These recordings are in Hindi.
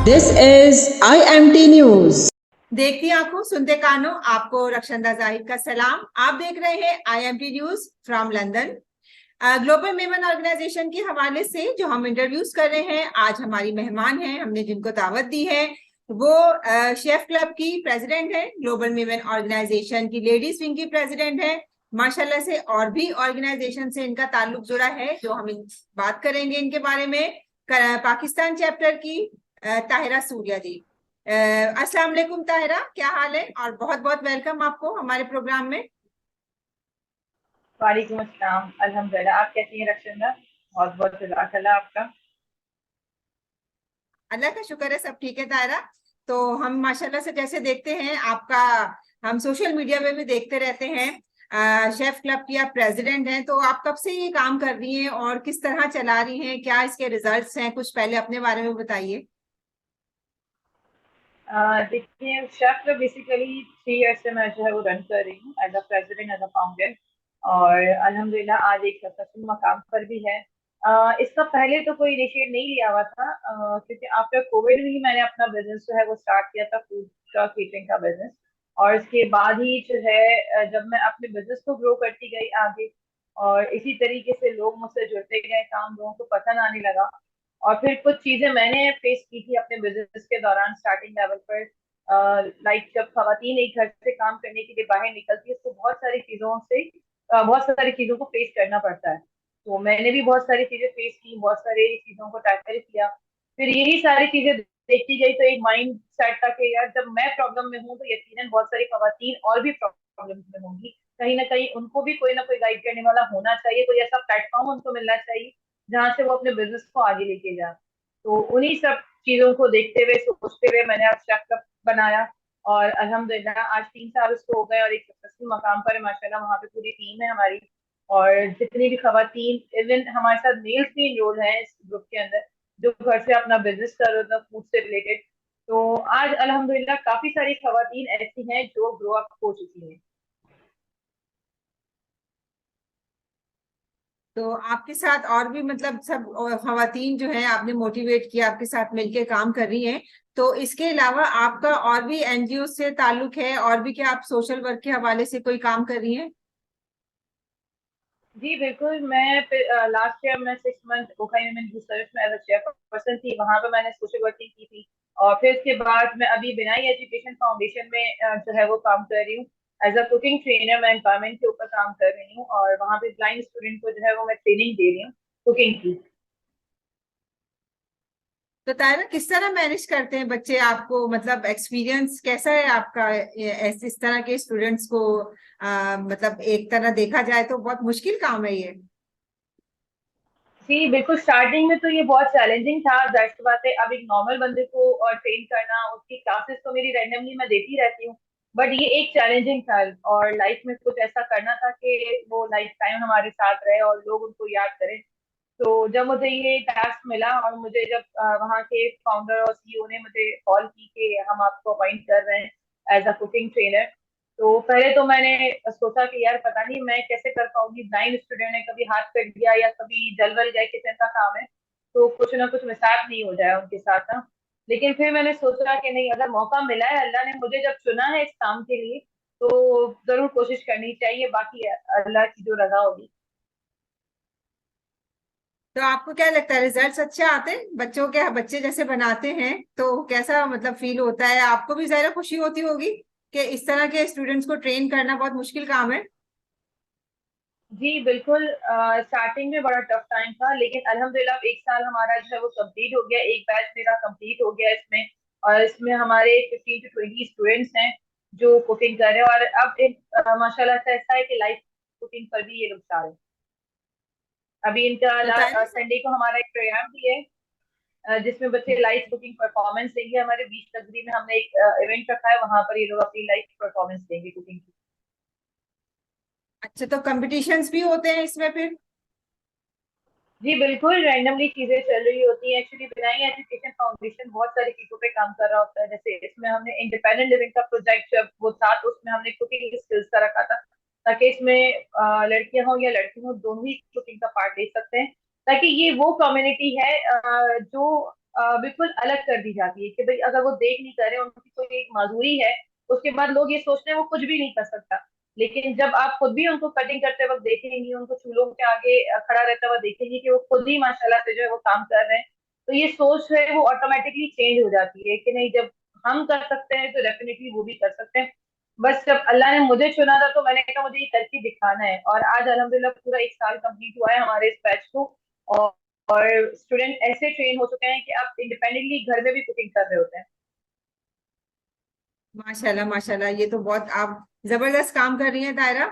This is IMT News. देखती आंखों सुनते कानों, आपको रक्षंदा जाहिद का सलाम। आप देख रहे हैं IMT news from London. Global Memon organization के हवाले से जो हम इंटरव्यूज कर रहे हैं, आज हमारी मेहमान हैं, हमने जिनको दावत दी है वो शेफ क्लब की प्रेसिडेंट है, ग्लोबल मेमन ऑर्गेनाइजेशन की लेडीज विंग की प्रेसिडेंट है। माशाल्लाह से और भी ऑर्गेनाइजेशन से इनका ताल्लुक जुड़ा है, जो हम बात करेंगे इनके बारे में। पाकिस्तान चैप्टर की ताहिरा सूर्या जी। अस्सलाम वालेकुम ताहिरा, क्या हाल है? और बहुत बहुत वेलकम आपको हमारे प्रोग्राम में। वालेकुम अस्सलाम। अल्हम्दुलिल्लाह। आप कैसी हैं रक्षंदा? बहुत बहुत जज़ाकल्लाह आपका। अल्लाह का शुक्र है, सब ठीक है ताहिरा। तो हम माशाल्लाह से जैसे देखते हैं आपका, हम सोशल मीडिया पे भी देखते रहते हैं। शेफ क्लब की आप प्रेसिडेंट हैं, तो आप कब से ये काम कर रही हैं और किस तरह चला रही हैं, क्या इसके रिजल्ट्स हैं? कुछ पहले अपने बारे में बताइए। देखिए, शेफ क्लब बेसिकली 3 ईयर्स से मैं जो है वो रन कर रही हूँ as a president, as a founder. और अल्हम्दुलिल्लाह आज एक सक्सेसफुल मकाम पर भी है। इसका पहले तो कोई इनिशिएट नहीं लिया हुआ था, क्योंकि आफ्टर कोविड ही मैंने अपना बिजनेस जो है वो स्टार्ट किया था, फूड का, केटरिंग का बिजनेस। और इसके बाद ही जो है जब मैं अपने बिजनेस को ग्रो करती गई आगे, और इसी तरीके से लोग मुझसे जुड़ते गए, काम लोगों को पसंद आने लगा। और फिर कुछ चीजें मैंने फेस की थी अपने बिजनेस के दौरान स्टार्टिंग लेवल पर। लाइक जब खवातीन एक घर से काम करने के लिए बाहर निकलती है तो बहुत सारी चीजों को फेस करना पड़ता है। तो मैंने भी बहुत सारी चीजें फेस की, बहुत सारी चीजों को टैकल किया। फिर यही सारी चीजें देखती गई तो एक माइंड सेट था कि यार जब मैं प्रॉब्लम में हूँ तो यकीनन बहुत सारी खवातीन और भी प्रॉब्लम में होंगी। कहीं ना कहीं उनको भी कोई ना कोई गाइड करने वाला होना चाहिए, कोई ऐसा प्लेटफॉर्म उनको मिलना चाहिए जहाँ से वो अपने बिजनेस को आगे लेके जाए। तो उन्हीं सब चीजों को देखते हुए, सोचते हुए मैंने आज स्टार्टअप बनाया। और अल्हम्दुलिल्लाह आज 3 साल उसको हो गए और एक सक्सेसफुल मकाम पर है माशाल्लाह। वहाँ पे पूरी टीम है हमारी, और जितनी भी खवातीन, इवन हमारे साथ मेल्स भी इनरोल हैं इस ग्रुप के अंदर, जो घर से अपना बिजनेस कर रहे थे फूड से रिलेटेड। तो आज अल्हम्दुलिल्लाह काफी सारी खवातीन ऐसी हैं जो ग्रो अप हो चुकी हैं। तो आपके साथ और भी मतलब सब खवातीन जो है आपने मोटिवेट किया, आपके साथ मिलके काम कर रही हैं। तो इसके अलावा आपका और भी एनजीओ से ताल्लुक है, और भी क्या आप सोशल वर्क के हवाले से कोई काम कर रही हैं? जी बिल्कुल। मैं लास्ट ईयर मैं 6 मंथ ओखाई वुमेन रिसर्च में एज अ चेयर पर्सन थी, वहां पे मैंने सोशल वर्किंग की थी। और फिर इसके बाद मैं अभी बिनाई एजुकेशन फाउंडेशन में जो है वो काम कर रही हूँ। एज अ कुकिंग ट्रेनर मैं एम्पावरमेंट के ऊपर काम कर रही हूँ, और वहाँ पे ब्लाइंड स्टूडेंट को जो है वो मैं ट्रेनिंग दे रही हूँ कुकिंग की। तो तायरा, किस तरह मैनेज करते हैं बच्चे आपको, मतलब एक्सपीरियंस कैसा है आपका इस तरह के स्टूडेंट्स को? मतलब एक तरह देखा जाए तो बहुत मुश्किल काम है ये। जी बिल्कुल। स्टार्टिंग में तो ये बहुत चैलेंजिंग था, जाहिर सी बात है। अब एक नॉर्मल बंदे को और ट्रेन करना, उसकी क्लासेस तो मेरी रैंडमली मैं देती रहती हूँ, बट ये एक चैलेंजिंग था। और लाइफ में कुछ ऐसा करना था कि वो लाइफ टाइम हमारे साथ रहे और लोग उनको याद करें। तो जब मुझे ये टास्क मिला और मुझे जब वहाँ के फाउंडर और सीईओ ने मुझे कॉल की कि हम आपको अपॉइंट कर रहे हैं एज अ कुकिंग ट्रेनर, तो पहले तो मैंने सोचा कि यार पता नहीं मैं कैसे कर पाऊंगी। ब्लाइंड स्टूडेंट है, कभी हाथ कट गया या कभी जल वल जाए, किचन का काम है, तो कुछ ना कुछ मिसाल नहीं हो जाए उनके साथ ना। लेकिन फिर मैंने सोचा कि नहीं, अगर मौका मिला है, अल्लाह ने मुझे जब चुना है इस काम के लिए, तो जरूर कोशिश करनी चाहिए। बाकी अल्लाह की जो रजा होगी। तो आपको क्या लगता है, रिजल्ट्स अच्छे आते हैं बच्चों के? बच्चे जैसे बनाते हैं तो कैसा मतलब फील होता है? आपको भी जरा खुशी होती होगी कि इस तरह के स्टूडेंट्स को ट्रेन करना बहुत मुश्किल काम है। जी बिल्कुल। स्टार्टिंग में बड़ा टफ टाइम था, लेकिन अल्हम्दुलिल्लाह 1 साल हमारा जो है वो कंप्लीट हो गया, एक बैच मेरा कंप्लीट हो गया इसमें। और इसमें हमारे 15 to 20 स्टूडेंट्स हैं जो कुकिंग कर रहे हैं। और अब माशाल्लाह से ऐसा है कि लाइव कुकिंग पर भी ये लोग चाह रहे हैं। अभी तो इनका तारिक, संडे को हमारा एक प्रोग्राम भी है, जिसमें बच्चे लाइव कुकिंग परफॉर्मेंस देंगे। हमारे 20 फरवरी में हमने एक इवेंट रखा है, वहां पर ये लोग अपनी लाइव परफॉर्मेंस देंगे कुकिंग की। अच्छा, तो कॉम्पिटिशन्स भी होते हैं इसमें फिर? जी बिल्कुल। रैंडमली चीजें चल रही होती हैं। एक्चुअली बिनाई एजुकेशन फाउंडेशन बहुत सारी चीजों पे काम कर रहा होता है। जैसे इसमें हमने इंडिपेंडेंट लिविंग का प्रोजेक्ट जब वो था, तो उसमें हमने कुकिंग स्किल्स का रखा था, ताकि इसमें लड़कियां हो या लड़के हो, दोनों ही कुकिंग का पार्ट ले सकते हैं। ताकि ये वो कम्युनिटी है जो बिल्कुल अलग कर दी जाती है कि भाई अगर वो देख नहीं कर रहे, उनकी कोई एक माजूरी है, उसके बाद लोग ये सोचते हैं वो कुछ भी नहीं कर सकता। लेकिन जब आप खुद भी उनको कटिंग करते वक्त देखेंगी, उनको चूल्हों के आगे खड़ा रहता हुआ देखेंगी कि वो खुद ही माशाल्लाह से जो है वो काम कर रहे हैं, तो ये सोच है वो ऑटोमेटिकली चेंज हो जाती है कि नहीं, जब हम कर सकते हैं तो डेफिनेटली वो भी कर सकते हैं। बस जब अल्लाह ने मुझे चुना था तो मैंने कहा मुझे ये करके दिखाना है, और आज अल्हम्दुलिल्लाह पूरा 1 साल कंप्लीट हुआ है हमारे इस बैच को। और स्टूडेंट ऐसे ट्रेन हो चुके हैं कि आप इंडिपेंडेंटली घर में भी कुकिंग कर रहे होते हैं। माशाल्लाह माशाल्लाह, ये तो बहुत आप जबरदस्त काम कर रही हैं तायरा।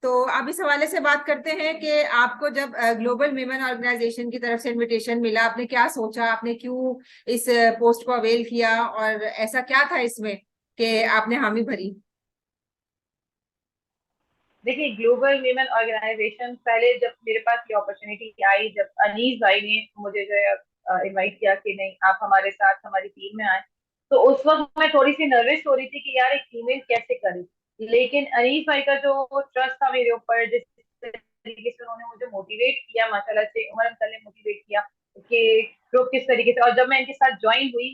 तो अब इस हवाले से बात करते हैं कि आपको जब ग्लोबल विमेन ऑर्गेनाइजेशन की तरफ से इनविटेशन मिला, आपने क्या सोचा, आपने क्यों इस पोस्ट को अवेल किया, और ऐसा क्या था इसमें कि आपने हामी भरी? देखिए, ग्लोबल वीमेन ऑर्गेनाइजेशन पहले जब मेरे पास ये अपॉर्चुनिटी आई, जब अनीस भाई ने मुझे जो है इनवाइट किया कि नहीं आप हमारे साथ हमारी टीम में आए, तो उस वक्त मैं थोड़ी सी नर्वस हो रही थी कि यार एक फीमेल कैसे करे। लेकिन अनीस भाई का जो ट्रस्ट था मेरे ऊपर, जिस तरीके से उन्होंने मुझे मोटिवेट किया, माशाल्लाह से उमर अंकल ने मोटिवेट किया कि ग्रुप किस तरीके से, और जब मैं इनके साथ ज्वाइन हुई,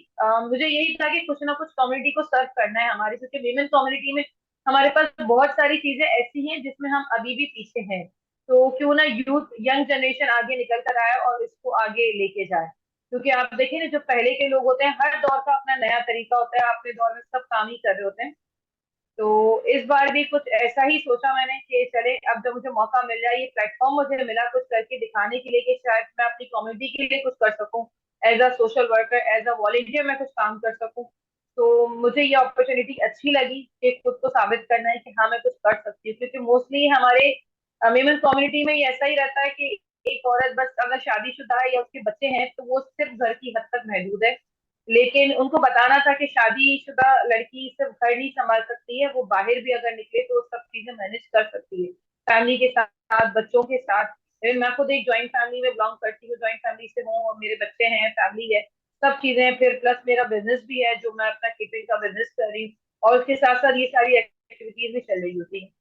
मुझे यही था कि कुछ ना कुछ कम्युनिटी को सर्व करना है हमारी, क्योंकि वीमेन कम्युनिटी में हमारे पास बहुत सारी चीजें ऐसी हैं जिसमें हम अभी भी पीछे हैं। तो क्यों ना यूथ यंग जनरेशन आगे निकल कर आए और इसको आगे लेके जाए। क्योंकि आप देखें ना, जो पहले के लोग होते हैं, हर दौर का अपना नया तरीका होता है, अपने दौर में सब काम ही कर रहे होते हैं। तो इस बार भी कुछ ऐसा ही सोचा मैंने कि चले, अब जब मुझे मौका मिल रहा है, ये प्लेटफॉर्म मुझे मिला कुछ करके दिखाने के लिए कि शायद मैं अपनी कम्युनिटी के लिए कुछ कर सकूं, as a social worker, as a volunteer मैं कुछ काम कर सकूं। तो मुझे ये अपॉर्चुनिटी अच्छी लगी कि खुद को साबित करना है कि हाँ मैं कुछ कर सकती हूँ, क्योंकि मोस्टली हमारे वीमेन कम्युनिटी में ये ऐसा ही रहता है कि एक औरत बस अगर शादीशुदा है या उसके बच्चे हैं तो वो सिर्फ घर की हद तक महदूद है। लेकिन उनको बताना था कि शादीशुदा लड़की सिर्फ घर नहीं संभाल सकती है, वो बाहर भी अगर निकले तो सब चीजें मैनेज कर सकती है, फैमिली के साथ, बच्चों के साथ। मैं खुद एक जॉइंट फैमिली में बिलोंग करती हूँ, जॉइंट फैमिली से हूँ, और मेरे बच्चे हैं, फैमिली है, सब चीजें हैं। फिर प्लस मेरा बिजनेस भी है, जो मैं अपना केटरिंग का बिजनेस कर रही हूँ, और उसके साथ साथ ये सारी एक्टिविटीज भी चल रही होती हैं।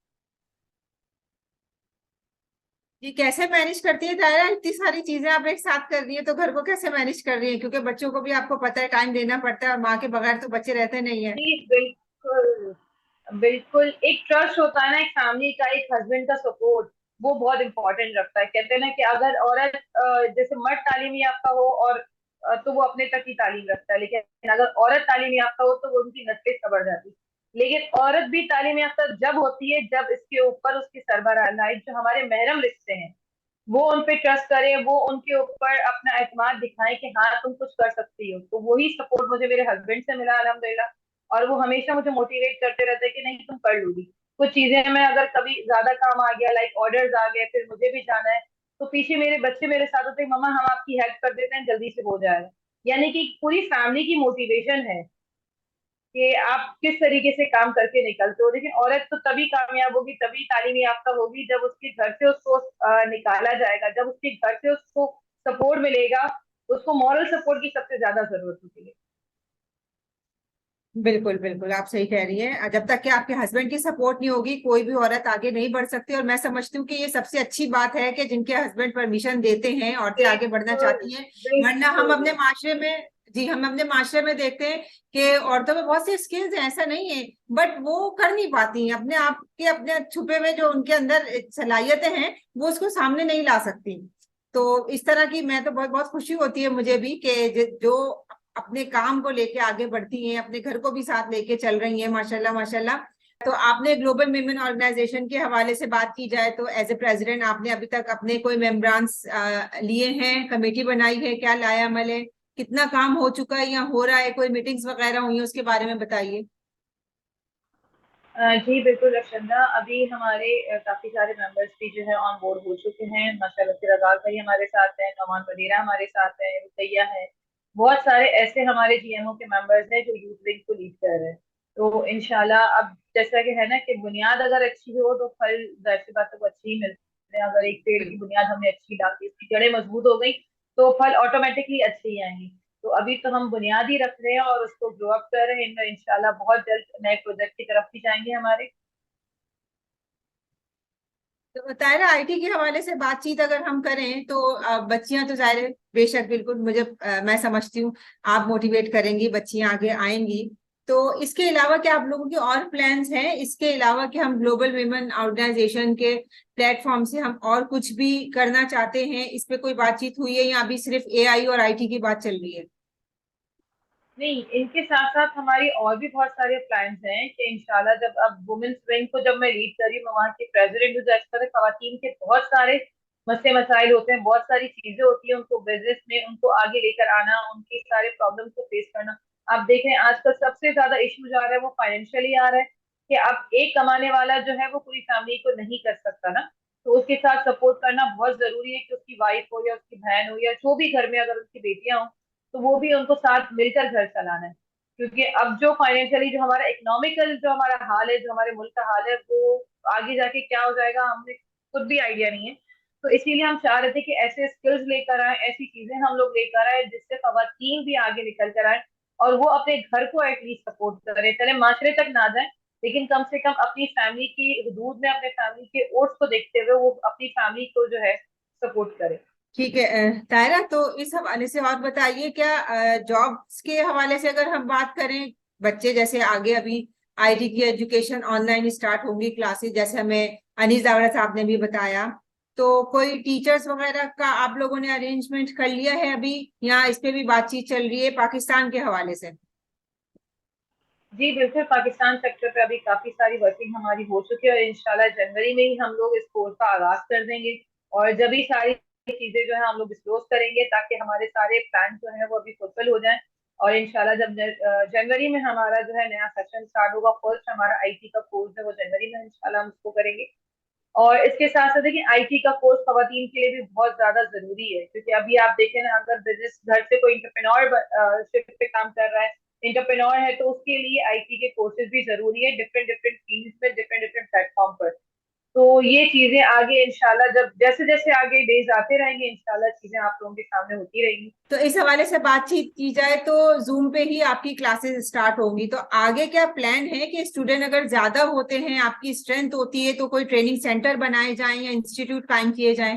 ये कैसे मैनेज करती है तायरा, इतनी सारी चीजें आप एक साथ कर रही है, तो घर को कैसे मैनेज कर रही है? क्योंकि बच्चों को भी आपको पता है टाइम देना पड़ता है, और माँ के बगैर तो बच्चे रहते नहीं है। जी बिल्कुल। बिल्कुल, एक ट्रस्ट होता है ना, एक फैमिली का, एक हस्बैंड का सपोर्ट, वो बहुत इंपॉर्टेंट रखता है। कहते हैं ना कि अगर औरत जैसे मर्द तालीम याफ्ता हो और तो वो अपने तक ही तालीम रखता है, लेकिन अगर औरत तालीम याफ्ता हो तो वो उनकी नस्लें संवर जाती है। लेकिन औरत भी तालीम याफ्ता जब होती है जब इसके ऊपर उसके सरबराह लाइक जो हमारे महरम रिश्ते हैं, वो उन पे ट्रस्ट करें, वो उनके ऊपर अपना एतमाद दिखाएं कि हाँ तुम कुछ कर सकती हो। तो वही सपोर्ट मुझे मेरे हस्बैंड से मिला अल्हम्दुलिल्लाह। और वो हमेशा मुझे मोटिवेट करते रहते हैं कि नहीं तुम कर लोगी। कुछ चीजें मैं अगर कभी ज्यादा काम आ गया, लाइक ऑर्डर्स आ गए, फिर मुझे भी जाना है, तो पीछे मेरे बच्चे मेरे साथ होते हैं, मम्मा हम आपकी हेल्प कर देते हैं, जल्दी से हो जाएगा। यानी कि पूरी फैमिली की मोटिवेशन है कि आप किस तरीके से काम करके निकलते हो। लेकिन औरत तो तभी कामयाब होगी, तभी तालीमी याफ्ता होगी, जब उसके घर से उसको निकाला जाएगा, जब उसके घर से उसको सपोर्ट मिलेगा। उसको मॉरल सपोर्ट की सबसे ज्यादा जरूरत होती है। बिल्कुल बिल्कुल, आप सही कह रही हैं। जब तक कि आपके हस्बैंड की सपोर्ट नहीं होगी, कोई भी औरत आगे नहीं बढ़ सकती। और मैं समझती हूँ कि ये सबसे अच्छी बात है कि जिनके हस्बैंड परमिशन देते हैं, औरतें आगे बढ़ना बिल्कुल चाहती हैं। वरना हम बिल्कुल। अपने माशरे में, जी, हम अपने माशरे में देखते हैं कि औरतों में बहुत सी स्किल्स हैं, ऐसा नहीं है, बट वो कर नहीं पाती हैं अपने आप के, अपने छुपे में जो उनके अंदर सलाहियतें हैं वो उसको सामने नहीं ला सकती। तो इस तरह की, मैं तो बहुत बहुत खुशी होती है मुझे भी कि जो अपने काम को लेके आगे बढ़ती हैं, अपने घर को भी साथ लेके चल रही हैं, माशाल्लाह माशाल्लाह। तो आपने ग्लोबल विमेन ऑर्गेनाइजेशन के हवाले से बात की जाए तो एज ए प्रेसिडेंट आपने अभी तक अपने कोई मेम्बरान्स लिए हैं, कमेटी बनाई है, क्या लाया अमल है, कितना काम हो चुका है या हो रहा है, कोई मीटिंग्स वगैरह हुई है, उसके बारे में बताइए। जी बिल्कुल रक्षंदा, अभी हमारे काफी सारे मेंबर्स भी जो है ऑन बोर्ड हो चुके हैं, माशाल्लाह से। रजाक भाई हमारे साथ हैं, नौमान वजीरा हमारे साथ है, रुकैया है। बहुत सारे ऐसे हमारे जीएमओ के मेंबर्स हैं जो यूथ विंग को लीड कर रहे हैं। तो इंशाल्लाह अब जैसा कि है ना कि बुनियाद अगर अच्छी हो तो फल जाहिर सी बात है वो अच्छी ही मिलते हैं। अगर एक पेड़ की बुनियाद हमने अच्छी डाली, उसकी जड़ें मजबूत हो गई, तो फल ऑटोमेटिकली अच्छे ही आएंगे। तो अभी तो हम बुनियादी रख रहे हैं और उसको ग्रो अप कर रहे हैं, इंशाल्लाह बहुत जल्द नए प्रोजेक्ट की तरफ भी जाएंगे हमारे। तो तायरा, आईटी के हवाले से बातचीत अगर हम करें तो बच्चियां तो जाहिर है, बेशक बिल्कुल मैं समझती हूँ आप मोटिवेट करेंगी, बच्चियां आगे आएंगी। तो इसके अलावा क्या आप लोगों के और प्लान्स हैं, इसके अलावा कि हम ग्लोबल विमेन ऑर्गेनाइजेशन के प्लेटफॉर्म से हम और कुछ भी करना चाहते हैं? इस पे कोई बातचीत हुई है या अभी सिर्फ एआई और आईटी की बात चल रही है? नहीं, इनके साथ साथ हमारी और भी बहुत सारे प्लान्स हैं कि इंशाल्लाह जब अब वुमेन्स विंग को जब मैं लीड कर रही हूँ, मैं वहाँ की प्रेसिडेंट हूँ, जैसे खवातीन के बहुत सारे मसले मसाइल होते हैं, बहुत सारी चीजें होती है, उनको बिजनेस में उनको आगे लेकर आना, उनकी सारे प्रॉब्लम को फेस करना। आप देख रहे हैं आजकल सबसे ज्यादा इशू जो आ रहा है वो फाइनेंशियली आ रहा है, कि अब एक कमाने वाला जो है वो पूरी फैमिली को नहीं कर सकता ना, तो उसके साथ सपोर्ट करना बहुत जरूरी है कि उसकी वाइफ हो या उसकी बहन हो या जो भी घर में अगर उसकी बेटियां हो, तो वो भी उनको साथ मिलकर घर चलाना है। क्योंकि अब जो फाइनेंशियली जो हमारा इकोनॉमिकल जो हमारा हाल है, जो हमारे मुल्क का हाल है, वो आगे जाके क्या हो जाएगा हमें खुद भी आइडिया नहीं है। तो इसीलिए हम चाह रहे थे कि ऐसे स्किल्स लेकर आए, ऐसी चीजें हम लोग लेकर आए जिससे खवातीन भी आगे निकल कर आए और वो अपने घर को एटलीस्ट सपोर्ट करें, चले माशरे तक ना जाए लेकिन कम से कम अपनी फैमिली की हदूद में, अपने फैमिली के ओट्स को देखते हुए वो अपनी फैमिली को जो है सपोर्ट करे। ठीक है तायरा, तो इस हवाले से और बताइए, क्या जॉब्स के हवाले से अगर हम बात करें, बच्चे जैसे आगे अभी आईटी की एजुकेशन ऑनलाइन स्टार्ट होंगी क्लासेस, जैसे हमें अनीस दावड़ा साहब ने भी बताया, तो कोई टीचर्स वगैरह का आप लोगों ने अरेंजमेंट कर लिया है अभी, या इस पे भी बातचीत चल रही है पाकिस्तान के हवाले से? जी बिल्कुल, पाकिस्तान सेक्टर पे अभी काफी सारी वर्किंग हमारी हो चुकी है और इंशाल्लाह जनवरी में ही हम लोग इस कोर्स का आगाज कर देंगे। और जब भी सारी चीजें जो है हम लोग डिस्क्लोज करेंगे ताकि हमारे सारे प्लान जो है वो अभी फुलफिल हो जाएं। और इंशाल्लाह जब जनवरी में हमारा जो है नया सेशन स्टार्ट होगा, फर्स्ट हमारा आईटी का कोर्स है वो जनवरी में इंशाल्लाह हम उसको करेंगे। और इसके साथ साथ देखिए आईटी का कोर्स खवातीन के लिए भी बहुत ज्यादा जरूरी है, क्योंकि अभी आप देखें ना, अगर बिजनेस घर से कोई इंटरप्रेन्योरशिप पे काम कर रहा है, इंटरप्रेन्योर है, तो उसके लिए आईटी के कोर्सेज भी जरूरी है, डिफरेंट डिफरेंट फील्ड्स में, डिफरेंट डिफरेंट प्लेटफॉर्म पर। तो ये चीजें आगे इंशाल्लाह जब जैसे जैसे आगे डेज आते रहेंगे इंशाल्लाह चीजें आप लोगों के सामने होती रहेंगी। तो इस हवाले से बातचीत की जाए तो जूम पे ही आपकी क्लासेस स्टार्ट होंगी, तो आगे क्या प्लान है कि स्टूडेंट अगर ज्यादा होते हैं, आपकी स्ट्रेंथ होती है, तो कोई ट्रेनिंग सेंटर बनाए जाएं या इंस्टीट्यूट कायम किए जाएं?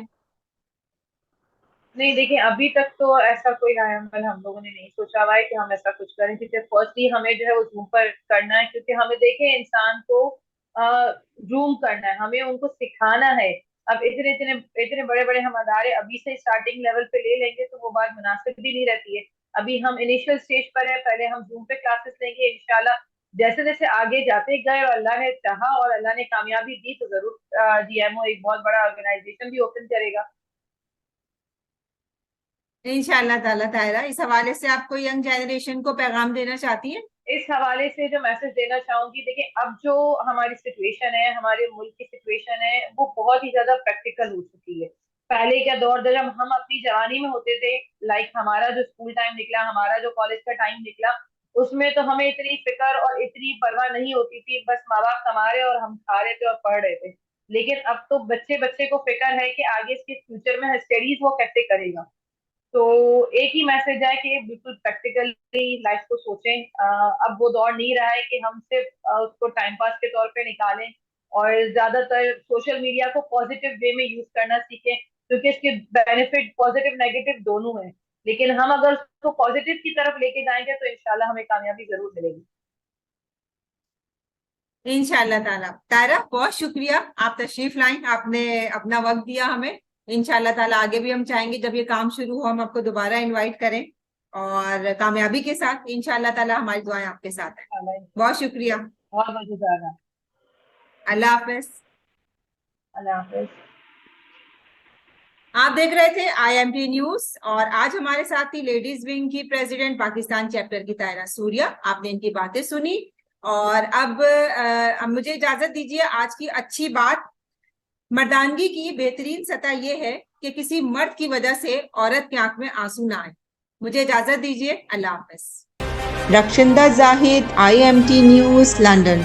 नहीं देखिए, अभी तक तो ऐसा कोई अमल हम लोगों ने नहीं सोचा हुआ है कि हम ऐसा कुछ करें, क्योंकि फर्स्टली हमें जो है वो जूम पर करना है, क्योंकि हमें देखें इंसान को ग्रूम करना है, हमें उनको सिखाना है। अब इतने इतने इतने बड़े बड़े हम अदारे अभी से स्टार्टिंग लेवल पे ले लेंगे तो वो बात मुनासिब भी नहीं रहती है। अभी हम इनिशियल स्टेज पर है, पहले हम जूम पे क्लासेस लेंगे इंशाल्लाह। जैसे जैसे आगे जाते गए और अल्लाह ने चाहा और अल्लाह ने कामयाबी दी तो जरूर डीएमओ एक बहुत बड़ा ऑर्गेनाइजेशन भी ओपन करेगा। इंशाल्लाह ताला। तायरा, इस हवाले से आप कोई यंग जनरेशन को पैगाम देना चाहती हैं? इस हवाले से जो मैसेज देना चाहूंगी, देखिए अब जो हमारी सिचुएशन है, हमारे मुल्क की सिचुएशन है, वो बहुत ही ज्यादा प्रैक्टिकल हो चुकी है। पहले क्या दौर था जब हम अपनी जवानी में होते थे, लाइक हमारा जो स्कूल टाइम निकला, हमारा जो कॉलेज का टाइम निकला, उसमें तो हमें इतनी फिक्र और इतनी परवाह नहीं होती थी, बस माँ बाप कमा रहे और हम खा रहे थे और पढ़ रहे थे। लेकिन अब तो बच्चे बच्चे को फिक्र है कि आगे इसके फ्यूचर में स्टडीज वो कैसे करेगा। तो एक ही मैसेज है कि बिल्कुल प्रैक्टिकली लाइफ को सोचें। अब वो दौर नहीं रहा है कि हम सिर्फ उसको टाइम पास के तौर पे निकालें, और ज्यादातर सोशल मीडिया को पॉजिटिव वे में यूज करना सीखें, क्योंकि इसके बेनिफिट पॉजिटिव नेगेटिव दोनों हैं। लेकिन हम अगर उसको पॉजिटिव की तरफ लेके जाएंगे तो इंशाल्लाह हमें कामयाबी जरूर मिलेगी। इंशाल्लाह ताला। तायरा, बहुत शुक्रिया, आप तशरीफ लाएं, आपने अपना वक्त दिया हमें। इंशाल्लाह ताला आगे भी हम चाहेंगे जब ये काम शुरू हो हम आपको दोबारा इनवाइट करें, और कामयाबी के साथ इंशाल्लाह ताला। हमारी दुआएं आपके साथ हैं। बहुत शुक्रिया। बहुत मजेदार है। अल्लाह हाफिज। अल्लाह हाफिज। आप देख रहे थे आईएमटी न्यूज, और आज हमारे साथ थी लेडीज विंग की प्रेसिडेंट पाकिस्तान चैप्टर की तायरा सूर्या। आपने इनकी बातें सुनी, और अब मुझे इजाजत दीजिए। आज की अच्छी बात मर्दानगी की बेहतरीन सतह यह है कि किसी मर्द की वजह से औरत की आंख में आंसू ना आए। मुझे इजाजत दीजिए। अल्लाह हाफिज। रक्षिंदा जाहिद, IMT न्यूज़, लंदन।